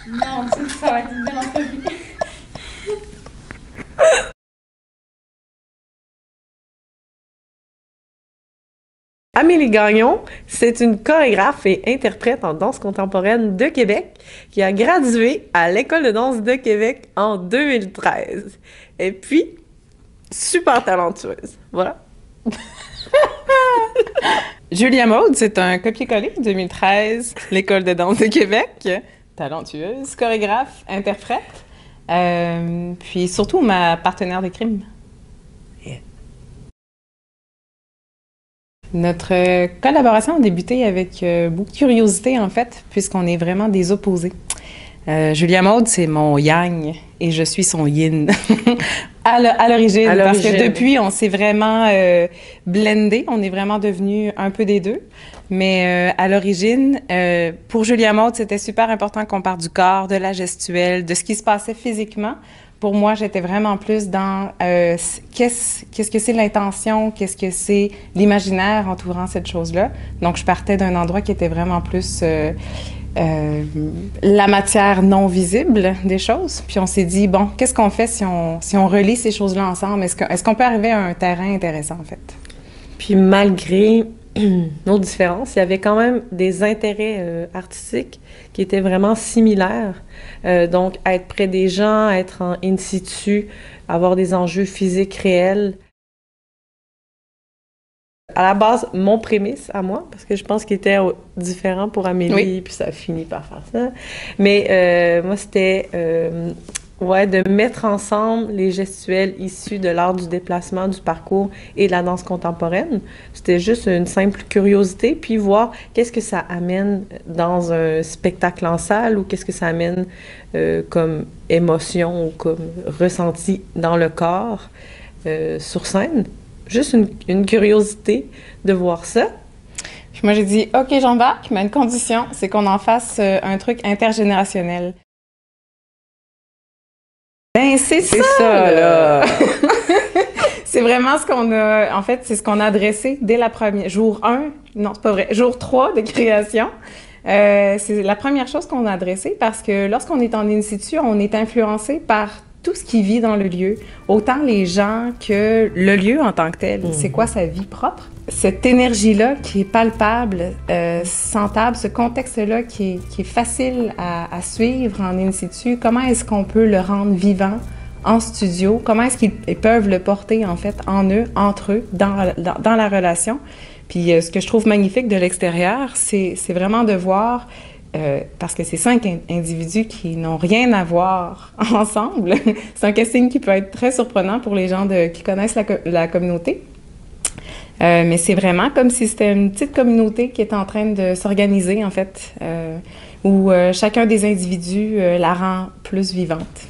Non, ça va être une belle entrevue. Amélie Gagnon, c'est une chorégraphe et interprète en danse contemporaine de Québec qui a gradué à l'École de danse de Québec en 2013. Et puis, super talentueuse. Voilà. Julia Maude, c'est un copier-coller 2013, l'École de danse de Québec, talentueuse, chorégraphe, interprète, puis surtout ma partenaire de crime. Yeah. Notre collaboration a débuté avec beaucoup de curiosité, en fait, puisqu'on est vraiment des opposés. Julia Maude, c'est mon yang et je suis son yin à l'origine. Parce que depuis, on s'est vraiment blendé. On est vraiment devenus un peu des deux. Mais à l'origine, pour Julia Maude, c'était super important qu'on parte du corps, de la gestuelle, de ce qui se passait physiquement. Pour moi, j'étais vraiment plus dans qu'est-ce que c'est l'intention, qu'est-ce que c'est l'imaginaire entourant cette chose-là. Donc, je partais d'un endroit qui était vraiment plus la matière non visible des choses. Puis on s'est dit, bon, qu'est-ce qu'on fait si on relie ces choses-là ensemble? Est-ce qu'on peut arriver à un terrain intéressant, en fait? Puis malgré nos différences, il y avait quand même des intérêts artistiques qui étaient vraiment similaires. Donc, être près des gens, être en in situ, avoir des enjeux physiques réels. À la base, mon prémisse à moi, parce que je pense qu'il était différent pour Amélie, oui. Puis ça a fini par faire ça. Mais moi, c'était ouais, de mettre ensemble les gestuels issus de l'art du déplacement, du parcours et de la danse contemporaine. C'était juste une simple curiosité, puis voir qu'est-ce que ça amène dans un spectacle en salle ou qu'est-ce que ça amène comme émotion ou comme ressenti dans le corps sur scène. Juste une curiosité de voir ça. Puis moi, j'ai dit, OK, j'embarque, mais une condition, c'est qu'on en fasse un truc intergénérationnel. Ben, c'est ça, là! C'est vraiment ce qu'on a... En fait, c'est ce qu'on a adressé dès la première... Jour 1, non, c'est pas vrai, jour 3 de création. C'est la première chose qu'on a adressée parce que lorsqu'on est en in situ, on est influencé par tout ce qui vit dans le lieu, autant les gens que le lieu en tant que tel. C'est quoi sa vie propre? Cette énergie-là qui est palpable, sentable, ce contexte-là qui est facile à suivre en in situ, comment est-ce qu'on peut le rendre vivant en studio? Comment est-ce qu'ils peuvent le porter, en fait, en eux, entre eux, dans la relation? Puis ce que je trouve magnifique de l'extérieur, c'est vraiment de voir... parce que c'est 5 individus qui n'ont rien à voir ensemble. C'est un casting qui peut être très surprenant pour les gens qui connaissent la communauté. Mais c'est vraiment comme si c'était une petite communauté qui est en train de s'organiser, en fait, où chacun des individus la rend plus vivante.